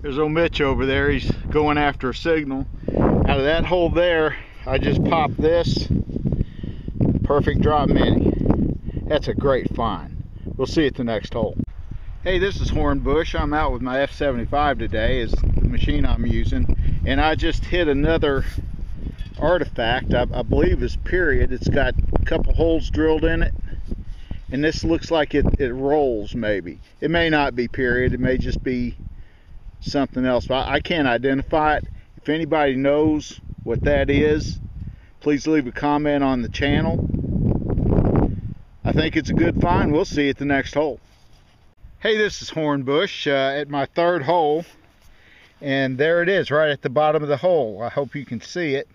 There's old Mitch over there. He's going after a signal. Out of that hole there, I just popped this. Perfect drop mini. That's a great find. We'll see you at the next hole. Hey, this is Hornbush. I'm out with my F75 today, is the machine I'm using. And I just hit another artifact. I believe is period. It's got a couple holes drilled in it. And this looks like it rolls maybe. It may not be period. It may just be something else. But I can't identify it. If anybody knows what that is, please leave a comment on the channel. I think it's a good find. We'll see you at the next hole. Hey, this is Hornbush at my third hole. And there it is right at the bottom of the hole. I hope you can see it.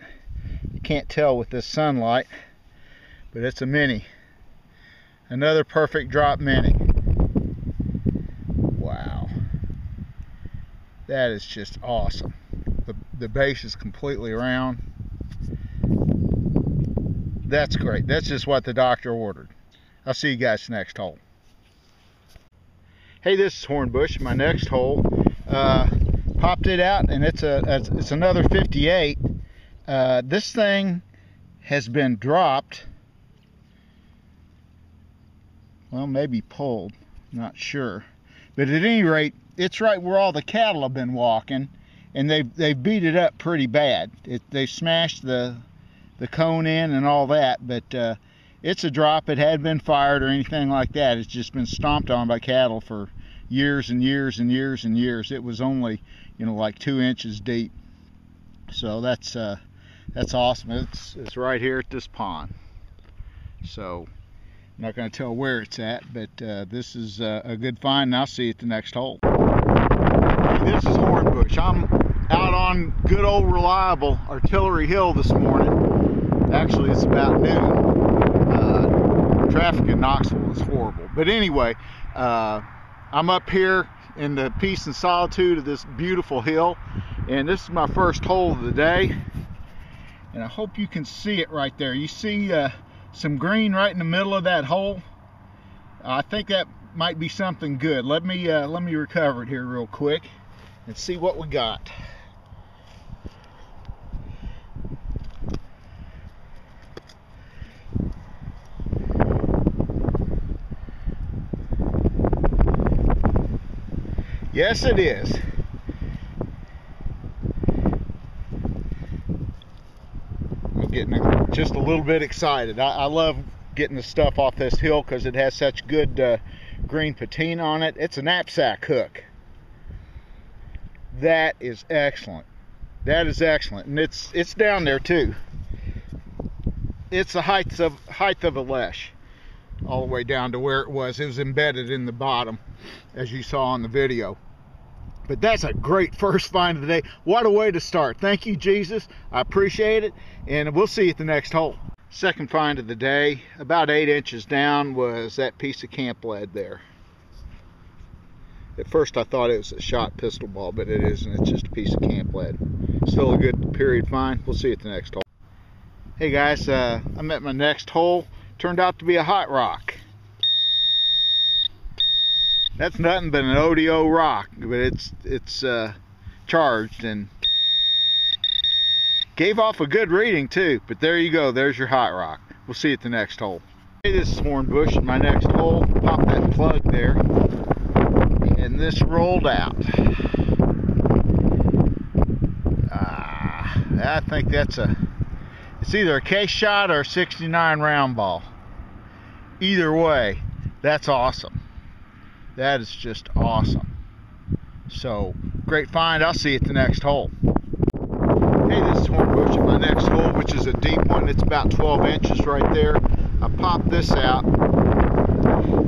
You can't tell with this sunlight, but it's a mini. Another perfect drop mini. Wow. That is just awesome. The base is completely round. That's great. That's just what the doctor ordered. I'll see you guys next hole. Hey, this is Hornbush. My next hole. Popped it out, and it's another 58. This thing has been dropped. Well, maybe pulled. Not sure. But at any rate, it's right where all the cattle have been walking. And they've beat it up pretty bad. They smashed the cone in and all that, but it's a drop. It hadn't been fired or anything like that. It's just been stomped on by cattle for years and years and years and years. It was only, like 2 inches deep. So that's awesome. It's right here at this pond. So I'm not going to tell where it's at, but this is a good find, and I'll see you at the next hole. This is Hornbush. I'm out on good old reliable Artillery Hill this morning. Actually, it's about noon. Traffic in Knoxville is horrible. But anyway, I'm up here in the peace and solitude of this beautiful hill. And this is my first hole of the day. And I hope you can see it right there. You see some green right in the middle of that hole? I think that might be something good. Let me recover it here real quick and see what we got. Yes, it is. I'm getting just a little bit excited. I love getting the stuff off this hill because it has such good green patina on it. It's a knapsack hook. That is excellent. That is excellent, and it's down there too. It's the height of a leash, all the way down to where it was. It was embedded in the bottom, as you saw on the video. But that's a great first find of the day. What a way to start. Thank you, Jesus. I appreciate it, and we'll see you at the next hole. Second find of the day, about 8 inches down, was that piece of camp lead there. At first I thought it was a shot pistol ball, but it isn't. It's just a piece of camp lead. Still a good period find. We'll see you at the next hole. Hey guys, I'm at my next hole. Turned out to be a hot rock. That's nothing but an ODO rock, but it's charged and gave off a good reading too. But there you go. There's your hot rock. We'll see you at the next hole. Hey, this is Hornbush at my next hole. Pop that plug there. And this rolled out. I think it's either a case shot or a 69 round ball. Either way, that's awesome. That is just awesome. So, great find. I'll see you at the next hole. Hey, this is Hornbush at my next hole, which is a deep one. It's about 12 inches right there. I popped this out.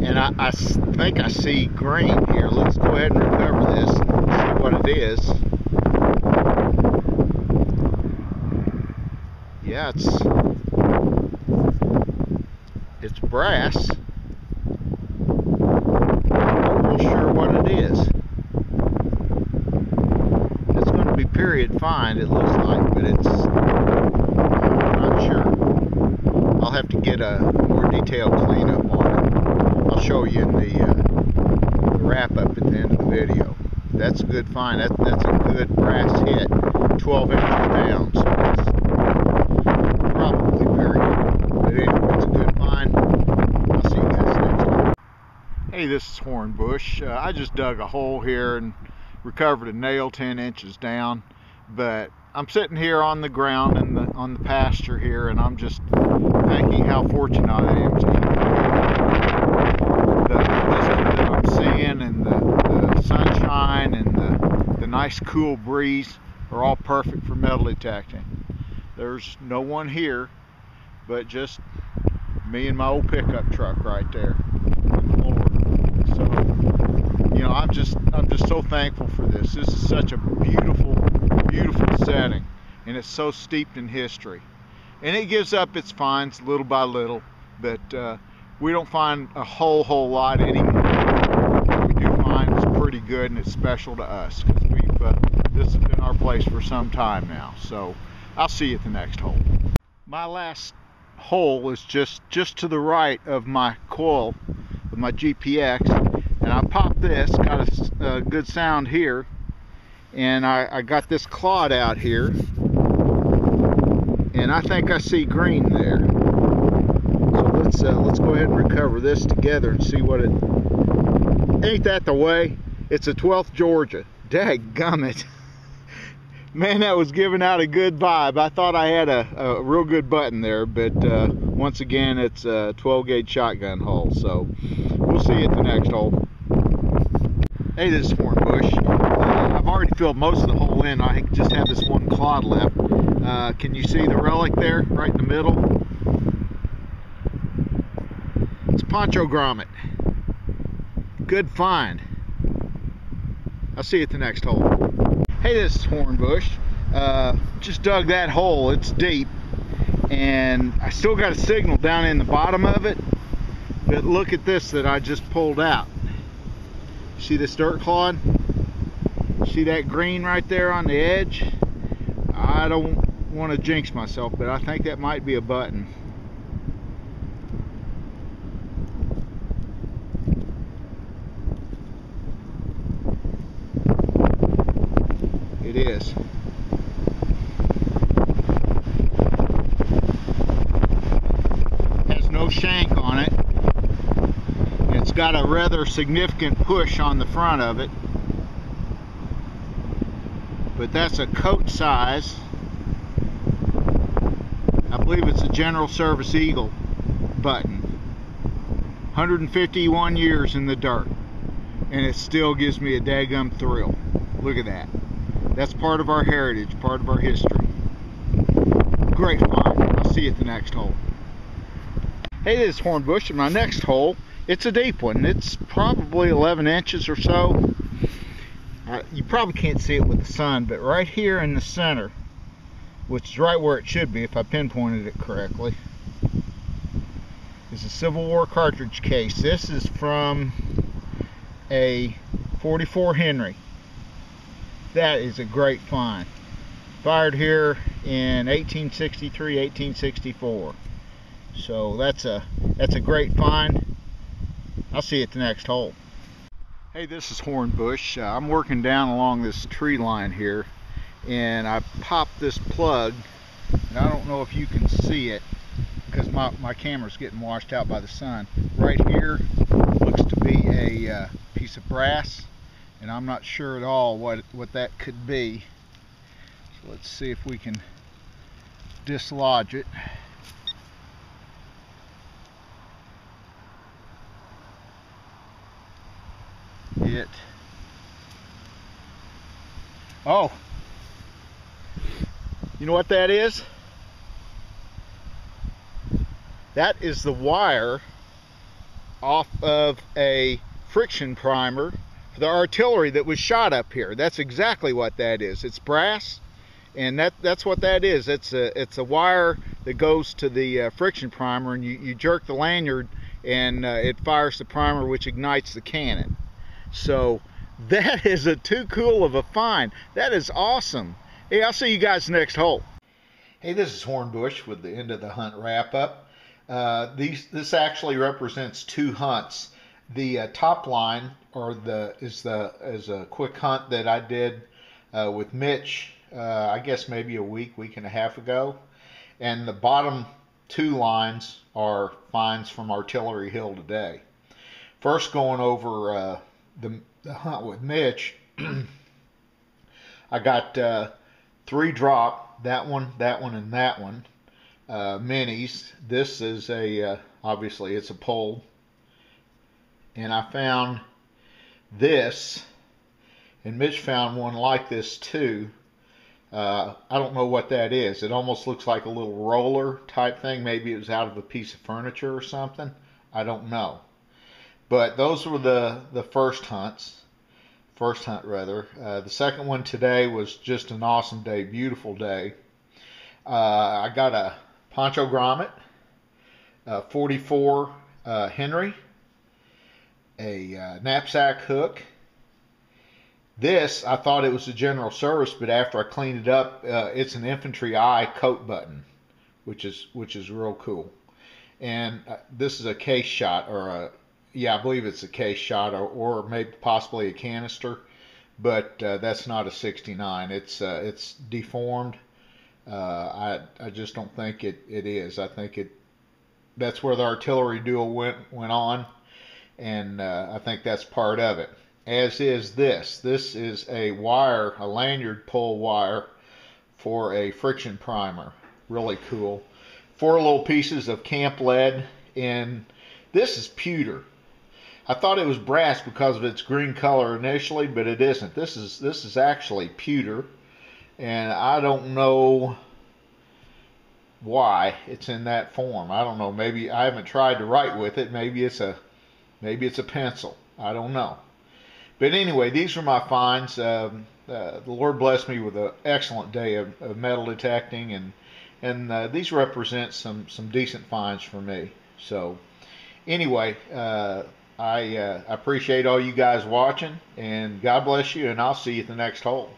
And I think I see green here. Let's go ahead and recover this and see what it is. Yeah, it's brass. Not real sure what it is. It's going to be period fine, it looks like, but I'm not sure. I'll have to get a more detailed cleanup on it. I'll show you in the wrap up at the end of the video. That's a good find. That's a good brass hit. 12 inches down. So it's probably very good. But anyway, it's a good find. I'll see you guys next time. Hey, this is Hornbush. I just dug a hole here and recovered a nail 10 inches down. But I'm sitting here on the ground on the pasture here, and I'm just thinking how fortunate I am to the visitor that I'm seeing, and the sunshine and the nice cool breeze are all perfect for metal detecting. There's no one here but just me and my old pickup truck right there. So, you know, I'm just so thankful for this. This is such a beautiful setting, and it's so steeped in history. And it gives up its finds little by little, but we don't find a whole lot anymore. What we do find is pretty good, and it's special to us, because this has been our place for some time now. So I'll see you at the next hole. My last hole is just to the right of my coil of my GPX, and I popped this, got a good sound here, and I got this clod out here, and I think I see green there. So let's go ahead and recover this together and see what it. Ain't that the way? It's a 12th Georgia. Dadgummit. Man, that was giving out a good vibe. I thought I had a real good button there, but once again, it's a 12 gauge shotgun hole. So we'll see you at the next hole. Hey, this is Hornbush. I've already filled most of the hole in. I just have this one clod left. Can you see the relic there, right in the middle? It's Poncho grommet. Good find. I'll see you at the next hole. Hey, this is Hornbush. Just dug that hole. It's deep, and I still got a signal down in the bottom of it, but look at this that I just pulled out. See this dirt clod? See that green right there on the edge? I don't want to jinx myself, but I think that might be a button. It is. Has no shank on it. It's got a rather significant push on the front of it. But that's a coat size. I believe it's a General Service Eagle button. 151 years in the dirt, and it still gives me a daggum thrill. Look at that. That's part of our heritage, part of our history. Great find. I'll see you at the next hole. Hey, this is Hornbush, and my next hole, it's a deep one. It's probably 11 inches or so. You probably can't see it with the sun, but right here in the center, which is right where it should be if I pinpointed it correctly, is a Civil War cartridge case. This is from a 44 Henry. That is a great find. Fired here in 1863, 1864. So that's a great find. I'll see you at the next hole. Hey, this is Hornbush. I'm working down along this tree line here, and I popped this plug, and I don't know if you can see it because my camera's getting washed out by the sun. Right here looks to be a piece of brass, and I'm not sure at all what that could be. So let's see if we can dislodge it. Oh, you know what that is? That is the wire off of a friction primer for the artillery that was shot up here. That's exactly what that is. It's brass, and that's what that is. It's a wire that goes to the friction primer, and you jerk the lanyard, and it fires the primer, which ignites the cannon. So that is too cool of a find. That is awesome. Hey, I'll see you guys next hole. Hey, this is Hornbush with the end of the hunt wrap up. This actually represents two hunts. The top line is a quick hunt that I did with Mitch. I guess maybe a week and a half ago. And the bottom two lines are finds from Artillery Hill today. First, going over the hunt with Mitch, I got 3 drop, that one, and that one, minis. This is obviously it's a pole. And I found this, and Mitch found one like this too. I don't know what that is. It almost looks like a little roller type thing. Maybe it was out of a piece of furniture or something. I don't know. But those were the first hunt rather. The second one today was just an awesome day, beautiful day. I got a poncho grommet, 44 Henry, a knapsack hook. This, I thought it was a general service, but after I cleaned it up, it's an infantry eye coat button, which is real cool. And this is a case shot, I believe it's a case shot, or maybe possibly a canister, but that's not a 69. It's deformed. I just don't think it is. I think that's where the artillery duel went on, and I think that's part of it. As is this. This is a wire, a lanyard pull wire for a friction primer. Really cool. 4 little pieces of camp lead, and this is pewter. I thought it was brass because of its green color initially, but it isn't. This is actually pewter, and I don't know why it's in that form. I don't know. Maybe I haven't tried to write with it. Maybe it's a pencil. I don't know. But anyway, these are my finds. The Lord blessed me with an excellent day of metal detecting, and these represent some decent finds for me. So anyway, I appreciate all you guys watching, and God bless you, and I'll see you at the next hole.